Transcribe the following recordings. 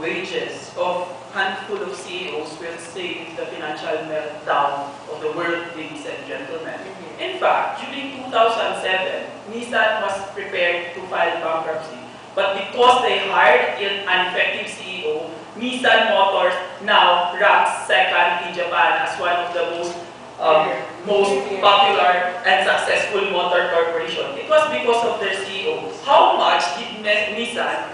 wages of handful of CEOs will save the financial meltdown of the world, ladies and gentlemen. In fact, during 2007, Nissan was prepared to file bankruptcy. But because they hired an effective CEO, Nissan Motors now ranks second in Japan as one of the most popular and successful motor corporation. It was because of their CEO. How much did Nissan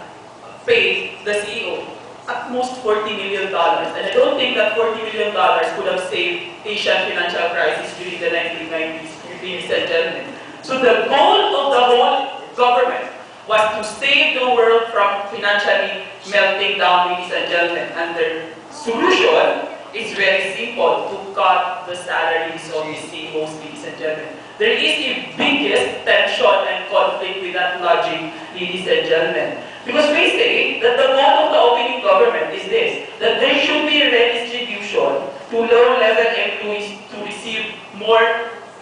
pay the CEO? At most $40 million. And I don't think that $40 million could have saved Asian financial crisis during the 1990s, ladies and gentlemen. So the goal of the whole government was to save the world from financially melting down, ladies and gentlemen. And the solution is very simple, to cut the salaries of the CEOs, ladies and gentlemen. There is the biggest tension and conflict with that logic, ladies and gentlemen. Because we say that the goal of the opening government is this, that there should be a redistribution to low-level employees to receive more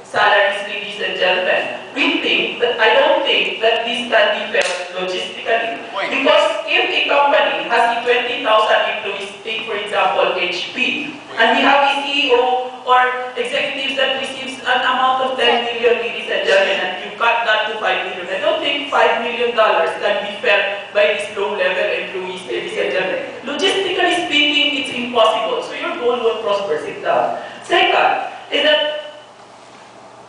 salaries, ladies and gentlemen. I don't think that this can be felt logistically. Because if a company has 20,000 employees, take for example HP, and we have a CEO or executives that receives an amount of 10 million, ladies and gentlemen, and you cut that to 5 million. I don't think $5 million can be felt by these low-level employees, ladies and gentlemen. Logistically speaking, it's impossible. So your goal will prosper. Sit down. Second is that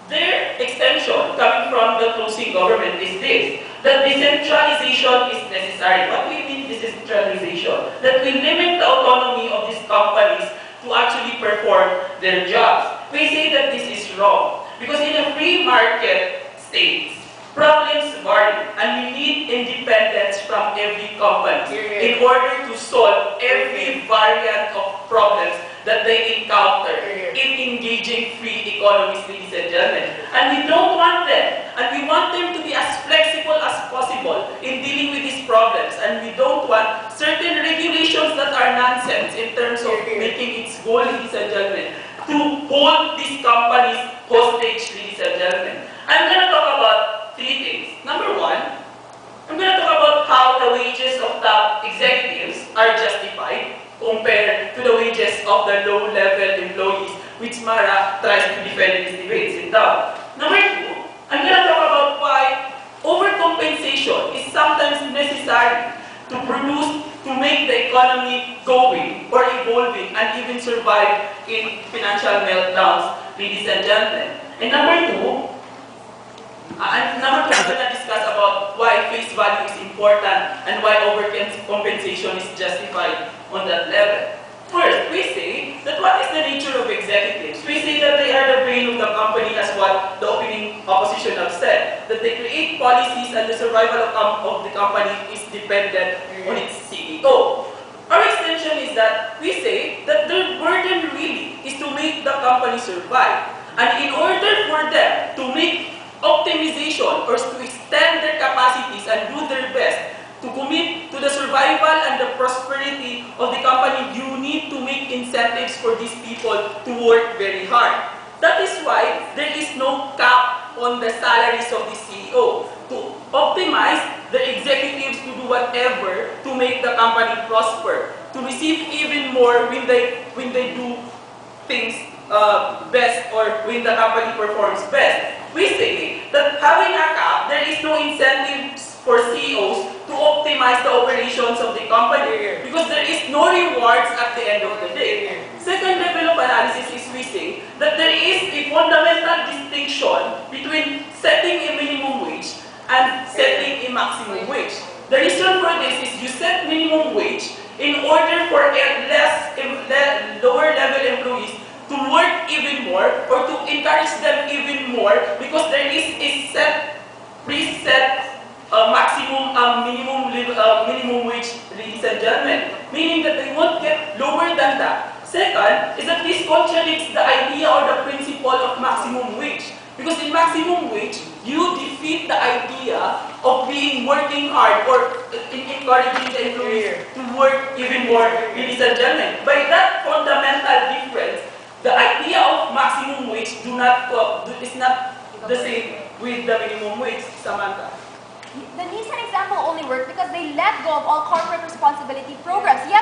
their extension coming from the closing government is this, that decentralization is necessary. What do we mean decentralization? That we limit the autonomy of these companies to actually perform their jobs. We say that this is wrong because in a free market state, problems vary and we need independence from every company in order to solve every variant of problems that they encounter in engaging free economies, ladies and gentlemen. And we don't want them, and we want them to be as flexible as possible in dealing with these problems. And we don't want certain regulations that are nonsense in terms of making its goal, ladies and gentlemen, to hold these companies hostage, ladies and gentlemen. I'm going to talk about three things. Number one, I'm going to talk about how the wages of top executives are justified compared to the wages of the low-level employees, which Mara tries to defend in this debate. Sit down. Number two, I'm going to talk about why overcompensation is sometimes necessary to make the economy going or evolving and even survive in financial meltdowns, ladies and gentlemen. And number two, I'm going to discuss about why face value is important and why overcompensation is justified on that level. First, we say that what is the nature of executives? We say that they are the brain of the company, as what the opening opposition have said. That they create policies and the survival of the company is dependent on its CEO. Our extension is that we say that their burden really is to make the company survive. And in order for them to make optimization or to extend their capacities and do their best to commit to the survival and the prosperity of the company, you need to make incentives for these people to work very hard. That is why there is no cap on the salaries of the CEO to optimize the executives to do whatever to make the company prosper, to receive even more when they do things best or when the company performs best. We say that having a cap, there is no incentives for CEOs to optimize the operations of the company because there is no rewards at the end of the day. Second level of analysis is we say that there is a fundamental distinction between setting a minimum wage and setting a maximum wage. The reason for this is you set minimum wage in order for lower level employees to work even more or to encourage them even more because there is a preset minimum wage, ladies and gentlemen, meaning that they won't get lower than that. Second is that this contradicts the idea or the principle of maximum wage. Because in maximum wage, you defeat the idea of working hard or encouraging the employees to work even more, ladies and gentlemen. By that fundamental difference, the idea of maximum wage is not the same with the minimum wage, Samantha. The Nissan example only worked because they let go of all corporate responsibility programs. Yes,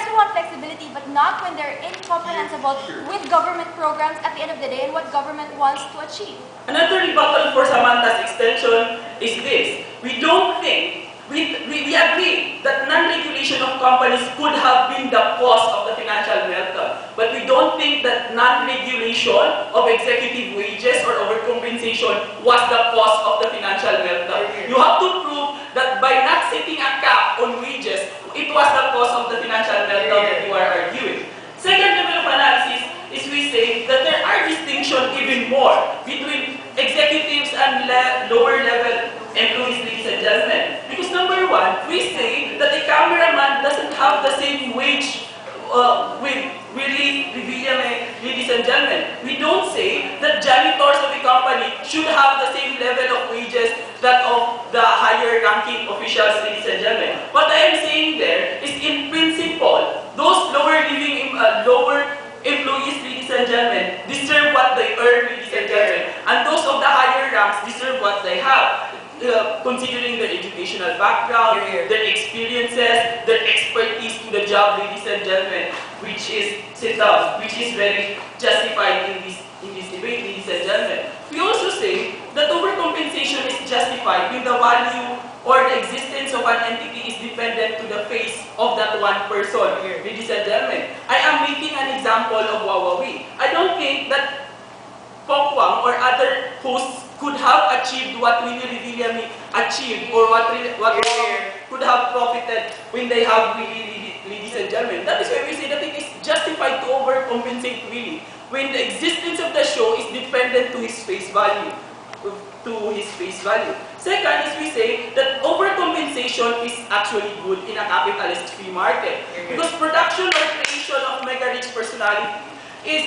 activity, but not when they're incomprehensible with government programs at the end of the day and what government wants to achieve. Another rebuttal for Samantha's extension is this. We don't think, we agree that non-regulation of companies could have been the cause of the financial meltdown. But we don't think that non-regulation of executive wages or overcompensation was the cause of the financial meltdown. You have to prove that by not setting a cap on wages, it was the cause of the financial meltdown that you are arguing. Second level of analysis is we say that there are distinctions even more between executives and lower level employees, ladies and gentlemen. Because number one, we say that a cameraman doesn't have the same wage with ladies and gentlemen. We don't say that janitors of a company should have the same level of wages that of the higher ranking officials, ladies and gentlemen. What I am saying there is in principle, those lower employees, ladies and gentlemen, deserve what they earn, ladies and gentlemen. And those of the higher ranks deserve what they have. Considering their educational background, their experiences, their expertise to the job, ladies and gentlemen, which is very justified in this debate, ladies and gentlemen. We also say that overcompensation is justified when the value or the existence of an entity is dependent to the face of that one person, ladies and gentlemen. I am making an example of Huawei. I don't think that Pokwang or other hosts could have achieved what Willie Revillame achieved or what could have profited when they have Willie, ladies and gentlemen. That is why we say that it is justified to overcompensate Willie when the existence of the show is dependent to his face value. Second is we say that overcompensation is actually good in a capitalist free market because production or creation of mega-rich personality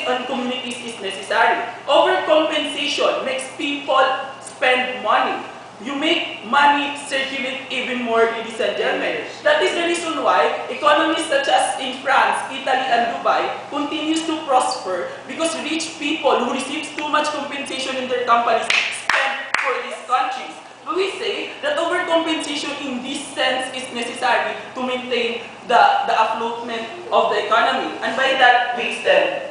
on communities is necessary. Overcompensation makes people spend money. You make money circulate even more, ladies and gentlemen. That is the reason why economies such as in France, Italy, and Dubai continues to prosper because rich people who receive too much compensation in their companies spend for these countries. But we say that overcompensation in this sense is necessary to maintain the afloatment of the economy. And by that, we extend.